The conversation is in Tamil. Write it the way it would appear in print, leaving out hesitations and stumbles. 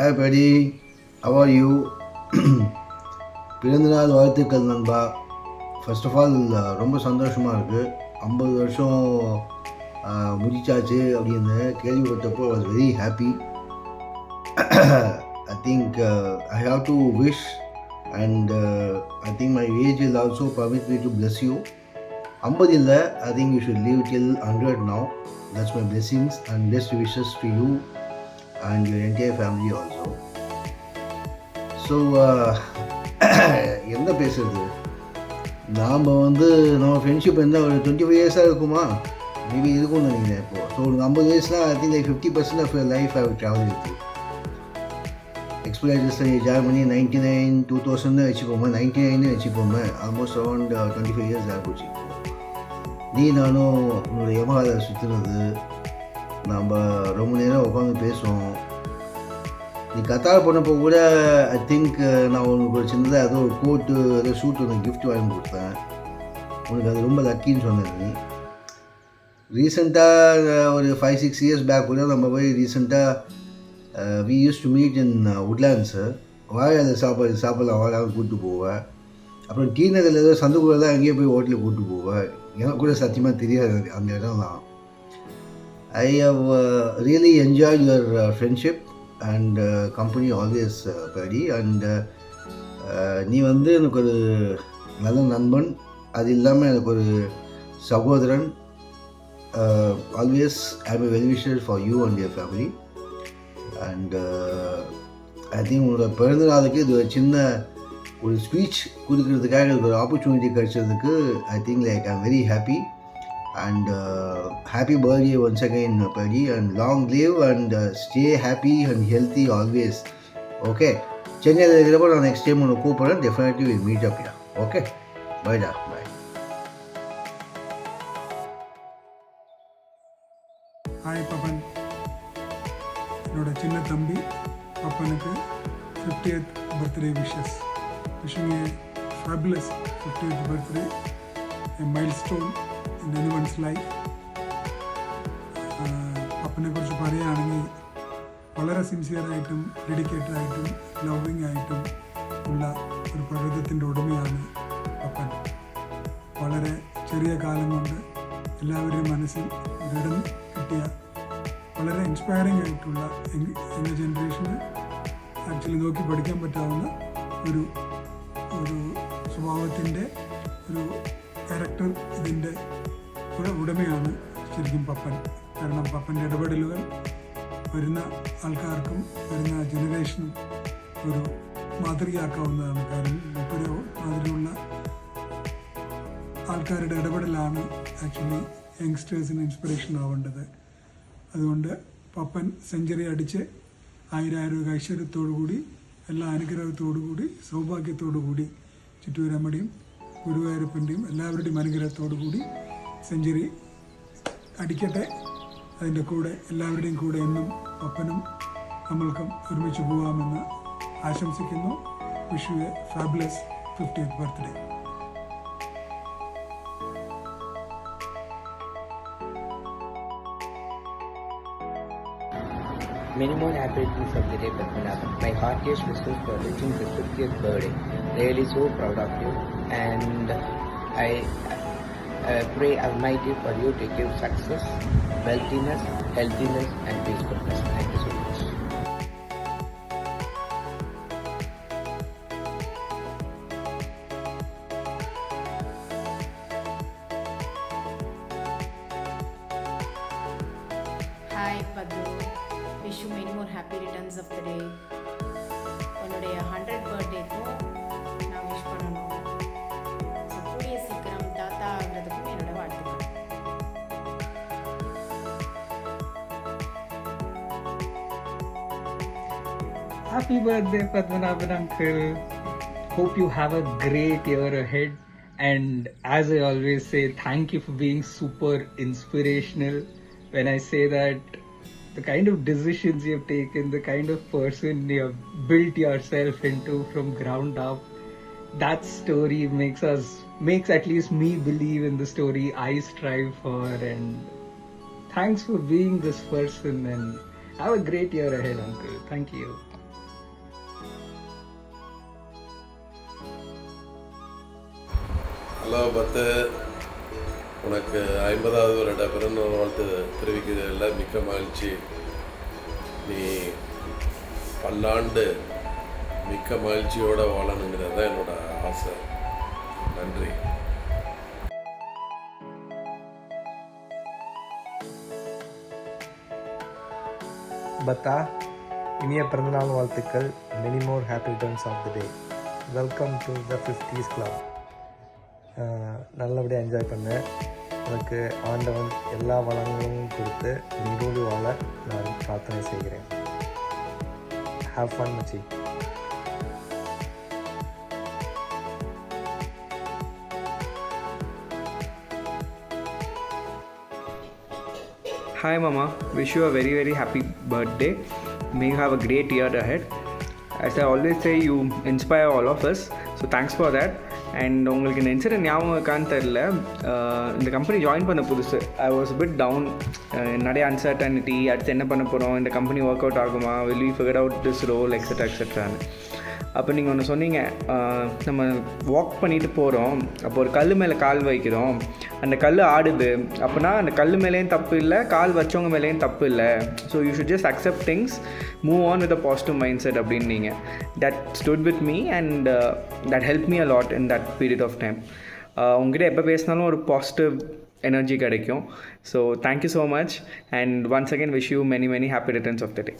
Hi buddy, how are you? பிறந்தநாள் வாழ்த்துக்கள் நண்பா. ஃபர்ஸ்ட் ஆஃப் ஆல் ரொம்ப சந்தோஷமாக இருக்குது. 50 வருஷம் முடிச்சாச்சு அப்படின்னு கேள்விப்பட்டப்போ I was very happy. I think I have to wish and I think my age will also permit me to bless you. 50 இல்லை, I think you should live till 100 now. That's my blessings and best wishes to you and your entire family also. So என்ன பேசுறது, நாம் நம்ம ஃப்ரெண்ட்ஷிப் இருந்தால் ஒரு 25 இயர்ஸாக இருக்குமா, மேபி இருக்கும்னு நினைக்கிறேன். இப்போது ஸோ ஒரு 50 வயசுலாம் I think 50% of your life I will travel with. Experiences join பண்ணி 99 2000 வச்சுப்போமே, 99 வச்சுப்போமே, ஆல்மோஸ்ட் அரௌண்ட் 25 இயர்ஸ் ஆகிப்போச்சு. நீ நானும் உன்னோட யமகால சுற்றுனது, நம்ம ரொம்ப நேரம் உட்காந்து பேசுவோம். நீ கத்தார் போனப்போ கூட ஐ திங்க் நான் உனக்கு ஒரு சின்னதாக ஏதோ ஒரு கோட்டு ஏதோ ஷூட் ஒன்று கிஃப்ட் வாங்கி கொடுத்தேன். உனக்கு அது ரொம்ப லக்கின்னு சொன்னது. நீ ரீசெண்டாக ஒரு 5-6 இயர்ஸ் பேக் கூட நம்ம போய் ரீசெண்டாக we use to meet in Woodlands. வாழை அதை சாப்பிடலாம் வாழாமல் கூப்பிட்டு போவேன். அப்புறம் டி நகரில் ஏதோ சந்துக்குள்ள தான் எங்கேயோ போய் ஹோட்டலுக்கு கூப்பிட்டு போவேன். எனக்கு கூட சத்தியமாக தெரியாது அந்த இடம் தான். I have really enjoy your friendship and company always buddy. And நீ எனக்கு ஒரு நல்ல நண்பன், அது இல்லாமல் எனக்கு ஒரு சகோதரன். Always I am a well wisher for you and your family. And I think உங்களோட பிறந்த நாளுக்கு இது ஒரு சின்ன ஒரு ஸ்பீச் கொடுக்கறதுக்காக எனக்கு ஒரு ஆப்பர்ச்சுனிட்டி கிடைச்சதுக்கு I think like I am very happy. And happy birthday once again Paddy, and long live and stay happy and healthy always. Okay, சென்னையில் இருக்கிறப்போ நான் நெக்ஸ்ட் டைம் உனக்கு கூப்பிட்றேன். டெஃபினெட்லி வில் மீட் அப் யா. ஓகே, பைடா, பாய். ஹாய் பப்பன், என்னோட சின்ன தம்பி பப்பனுக்கு 50th birthday wishes. Wishing a fabulous 50th birthday, a milestone in anyone's life. അപ്പനെ കുറിച്ച് പറയുകയാണെങ്കിൽ വളരെ സിൻസിയറായിട്ടും ഡെഡിക്കേറ്റഡായിട്ടും ലവിങ് ആയിട്ടും ഉള്ള ഒരു പ്രകൃതത്തിൻ്റെ ഉടമയാണ് അപ്പൻ. വളരെ ചെറിയ കാലം കൊണ്ട് എല്ലാവരുടെയും മനസ്സിൽ ഇടം കിട്ടിയ വളരെ ഇൻസ്പയറിംഗ് ആയിട്ടുള്ള യങ് ജനറേഷന് ആക്ച്വലി നോക്കി പഠിക്കാൻ പറ്റാവുന്ന ഒരു സ്വഭാവത്തിൻ്റെ ഒരു ക്യാരക്ടർ ഇതിൻ്റെ ഉടമയാണ് ശരിക്കും പപ്പൻ. കാരണം പപ്പൻ്റെ ഇടപെടലുകൾ വരുന്ന ആൾക്കാർക്കും വരുന്ന ജനറേഷനും ഒരു മാതൃകയാക്കാവുന്നതാണ്. കാരണം ഒരു മാതിരിയുള്ള ആൾക്കാരുടെ ഇടപെടലാണ് ആക്ച്വലി യങ്സ്റ്റേഴ്സിന് ഇൻസ്പിറേഷൻ ആവേണ്ടത്. അതുകൊണ്ട് പപ്പൻ സെഞ്ചുറി അടിച്ച് 1000 ഐശ്വര്യത്തോടു കൂടി, എല്ലാ അനുഗ്രഹത്തോടു കൂടി, സൗഭാഗ്യത്തോടു കൂടി ചുറ്റൂരമ്മയുടെയും ഗുരുവായൂരപ്പൻ്റെയും എല്ലാവരുടെയും അനുഗ്രഹത്തോടു കൂടി സെഞ്ചുറി അടിക്കട്ടെ. അതിൻ്റെ കൂടെ എല്ലാവരുടെയും കൂടെ എന്നും പപ്പനും നമ്മൾക്കും ഒരുമിച്ച് പോകാമെന്ന് ആശംസിക്കുന്നു. Wish you A fabulous 50th birthday. Many more happy returns of the day, Padmanabhan. My heartiest wishes for reaching the 50th birthday. Really so proud of you, and I pray Almighty for you to give success, wealthiness, healthiness and peacefulness. Thank you so much. Hi Padu, wish you many more happy returns of the day. உன்னுடைய 100th பர்த்டேக்கும் நான் விஷ் பண்ணணும். ஸோ கூடிய சீக்கிரம் தாத்தா ஆகிறதுக்கும் என்னோட வாழ்த்துக்கள். Happy birthday, Padmanabhan uncle. Hope you have a great year ahead. And as I always say, thank you for being super inspirational. When I say that, the kind of decisions you've taken, the kind of person you've built yourself into from ground up, that story makes at least me believe in the story I strive for. And thanks for being this person, and have a great year ahead, uncle. Thank you. Hello பத்து, உனக்கு 50வது வருட பிறந்தநாள் வாழ்த்து தெரிவிக்கிறதில் மிக்க மகிழ்ச்சி. நீ பல்லாண்டு மிக்க மகிழ்ச்சியோடு வாழணுங்கிறது தான் என்னோட ஆசை. நன்றி. பத்தா, இனிய பிறந்தநாள் வாழ்த்துக்கள். Many more happy returns of the day. Welcome to the 50s club. நல்லபடியாக என்ஜாய் பண்ண, உனக்கு ஆண்டவன் எல்லா வளங்களும் கொடுத்து நீரோடு வாழ நான் பிரார்த்தனை செய்கிறேன். ஹேவ் ஃபன் மச்சி. Hi Mama, wish you a very very happy birthday. May you have a great year ahead. As I always say, you inspire all of us. So thanks for that. And உங்களுக்கு இந்த இன்சிடென்ட் ஞாபகம் இருக்கான்னு தெரில, இந்த கம்பெனி ஜாயின் பண்ண புதுசு ஐ வாஸ் பிட் டவுன். நிறைய அன்சர்டனிட்டி, அடுத்து என்ன பண்ண போகிறோம், இந்த கம்பெனி ஒர்க் அவுட் ஆகுமா, will we figure out this role, etcetera எக்ஸெட்ரான்னு. அப்போ நீங்கள் ஒன்று சொன்னீங்க, நம்ம வாக் பண்ணிட்டு போகிறோம், அப்போ ஒரு கல் மேலே கால் வைக்கிறோம், அந்த கல் ஆடுது, அப்படின்னா அந்த கல் மேலேயும் தப்பு இல்லை, கால் வச்சவங்க மேலேயும் தப்பு இல்லை. So you should just accept things, move on with a positive mind set அப்படின்னீங்க. That stood with me and that help me a lot in that period of time. உங்ககிட்ட எப்போ பேசினாலும் ஒரு பாசிட்டிவ் எனர்ஜி கிடைக்கும். So thank you so much and once again wish you many many happy returns of the day.